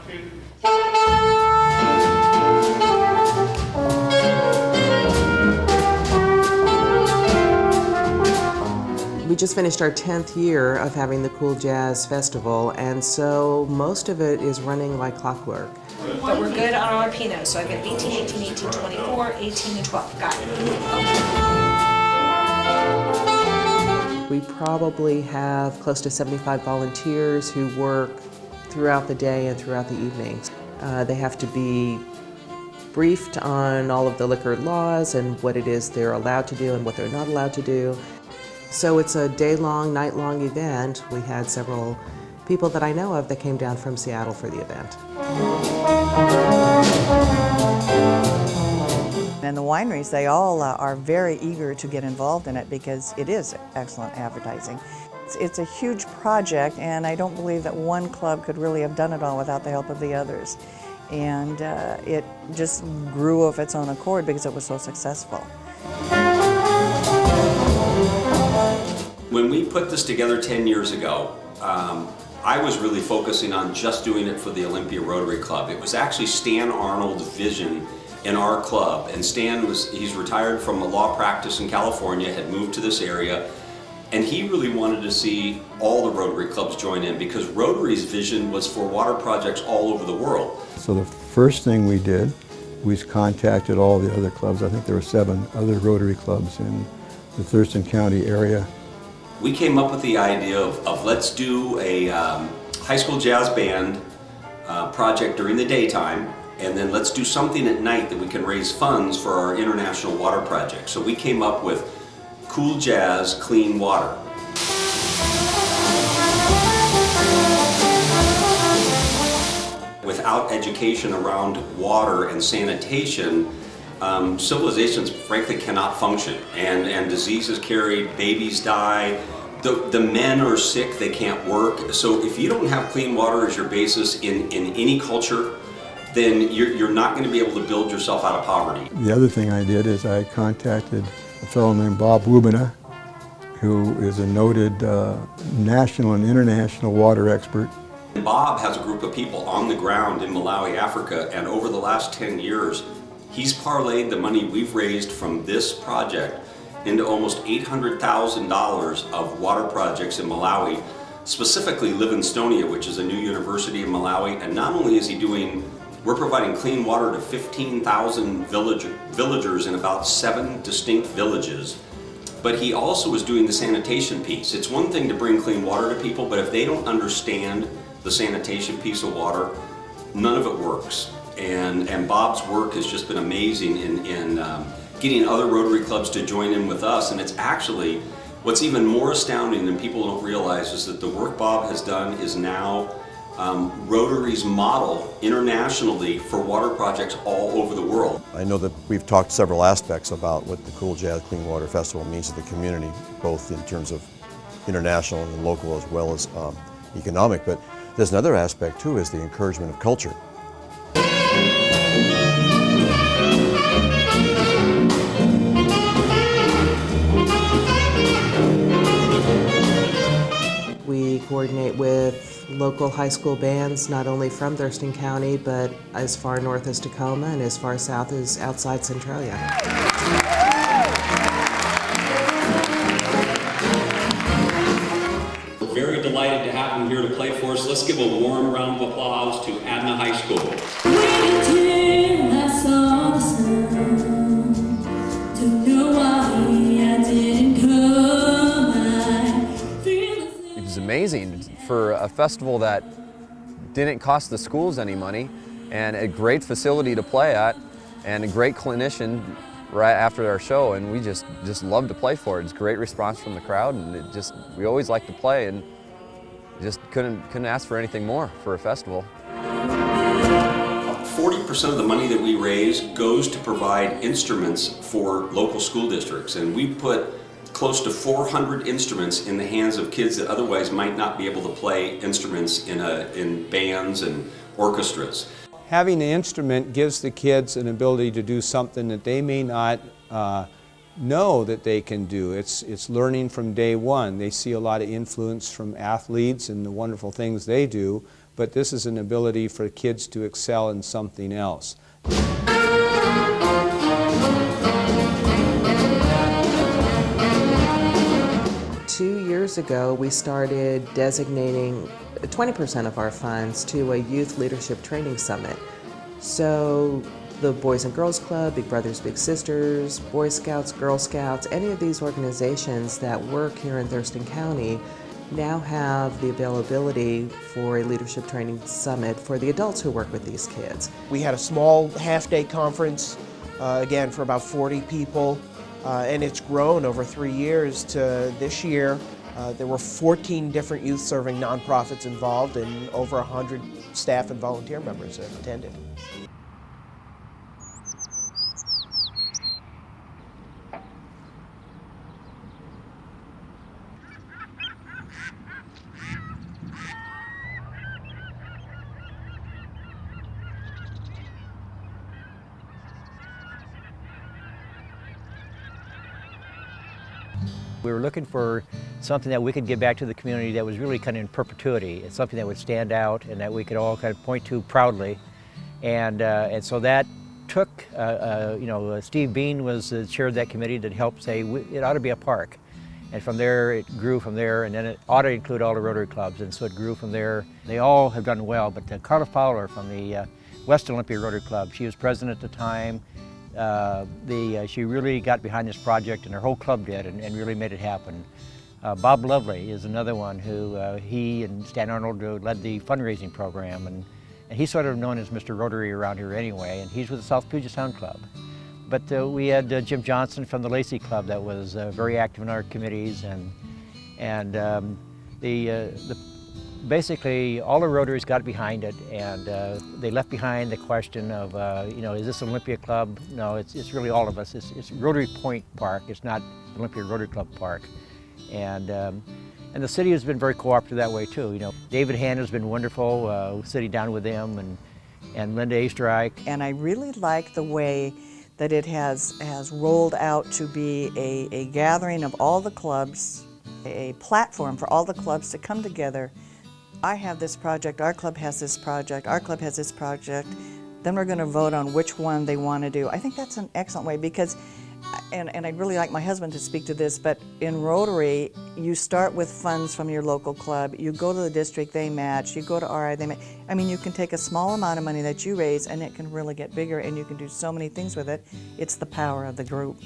We just finished our 10th year of having the Cool Jazz Festival, and so most of it is running like clockwork. But we're good on our Pinots, so I've got 18, 18, 18, 24, 18, and 12. Got it. We probably have close to 75 volunteers who work throughout the day and throughout the evenings. They have to be briefed on all of the liquor laws and what it is they're allowed to do and what they're not allowed to do. So it's a day-long, night-long event. We had several people that I know of that came down from Seattle for the event. And the wineries, they all are very eager to get involved in it because it is excellent advertising. It's a huge project, and I don't believe that one club could really have done it all without the help of the others. And it just grew of its own accord because it was so successful. When we put this together 10 years ago, I was really focusing on just doing it for the Olympia Rotary Club. It was actually Stan Arnold's vision in our club, and he's retired from a law practice in California, had moved to this area, and he really wanted to see all the Rotary clubs join in because Rotary's vision was for water projects all over the world. So the first thing we did was contacted all the other clubs. I think there were 7 other Rotary clubs in the Thurston County area. We came up with the idea of let's do a high school jazz band project during the daytime, and then let's do something at night that we can raise funds for our international water project. So we came up with Cool Jazz, Clean Water. Without education around water and sanitation, civilizations frankly cannot function, and diseases carried, babies die, the men are sick, they can't work. So if you don't have clean water as your basis in any culture, then you're not going to be able to build yourself out of poverty. The other thing I did is I contacted a fellow named Bob Wubina, who is a noted national and international water expert. Bob has a group of people on the ground in Malawi, Africa, and over the last 10 years, he's parlayed the money we've raised from this project into almost $800,000 of water projects in Malawi, specifically Livingstonia, which is a new university in Malawi. And not only is we're providing clean water to 15,000 villagers in about 7 distinct villages, but he also is doing the sanitation piece. It's one thing to bring clean water to people, but if they don't understand the sanitation piece of water, none of it works. And Bob's work has just been amazing in getting other Rotary clubs to join in with us. And it's actually, what's even more astounding than people don't realize is that the work Bob has done is now Rotary's model internationally for water projects all over the world. I know that we've talked several aspects about what the Cool Jazz Clean Water Festival means to the community, both in terms of international and local as well as economic, but there's another aspect too, is the encouragement of culture. We coordinate with local high school bands, not only from Thurston County, but as far north as Tacoma and as far south as outside Centralia. We're very delighted to have them here to play for us. Let's give a warm round of applause to Adna High School. It was amazing for a festival that didn't cost the schools any money, and a great facility to play at, and a great clinician right after our show, and we just loved to play for it. It's a great response from the crowd, and we always like to play, and just couldn't ask for anything more for a festival. 40% of the money that we raise goes to provide instruments for local school districts, and we put close to 400 instruments in the hands of kids that otherwise might not be able to play instruments in bands and orchestras. Having an instrument gives the kids an ability to do something that they may not know that they can do. It's learning from day one. They see a lot of influence from athletes and the wonderful things they do, but this is an ability for kids to excel in something else. 2 years ago, we started designating 20% of our funds to a Youth Leadership Training Summit. So the Boys and Girls Club, Big Brothers Big Sisters, Boy Scouts, Girl Scouts, any of these organizations that work here in Thurston County now have the availability for a leadership training summit for the adults who work with these kids. We had a small half-day conference, again for about 40 people, and it's grown over 3 years to this year. There were 14 different youth-serving nonprofits involved, and over 100 staff and volunteer members that attended. We were looking for something that we could give back to the community that was really kind of in perpetuity. It's something that would stand out and that we could all kind of point to proudly. And so that took, Steve Bean was the chair of that committee that helped say it ought to be a park. And from there, it grew from there, and then it ought to include all the Rotary clubs, and so it grew from there. They all have done well, but Carla Fowler from the West Olympia Rotary Club, she was president at the time. She really got behind this project, and her whole club did, and really made it happen. Bob Lovely is another one who he and Stan Arnold led the fundraising program, and he's sort of known as Mr. Rotary around here anyway, and he's with the South Puget Sound Club. But we had Jim Johnson from the Lacey Club that was very active in our committees, and basically all the Rotaries got behind it, and they left behind the question of, is this an Olympia Club? No, it's really all of us. It's Rotary Point Park. It's not Olympia Rotary Club Park. And the city has been very cooperative that way too. David Hand has been wonderful, sitting down with them, and Linda Easterike. And I really like the way that it has rolled out to be a gathering of all the clubs, a platform for all the clubs to come together. I have this project, our club has this project, our club has this project, then we're going to vote on which one they want to do. I think that's an excellent way because, and I'd really like my husband to speak to this, but in Rotary, you start with funds from your local club, you go to the district, they match, you go to RI, they match. I mean, you can take a small amount of money that you raise and it can really get bigger, and you can do so many things with it. It's the power of the group.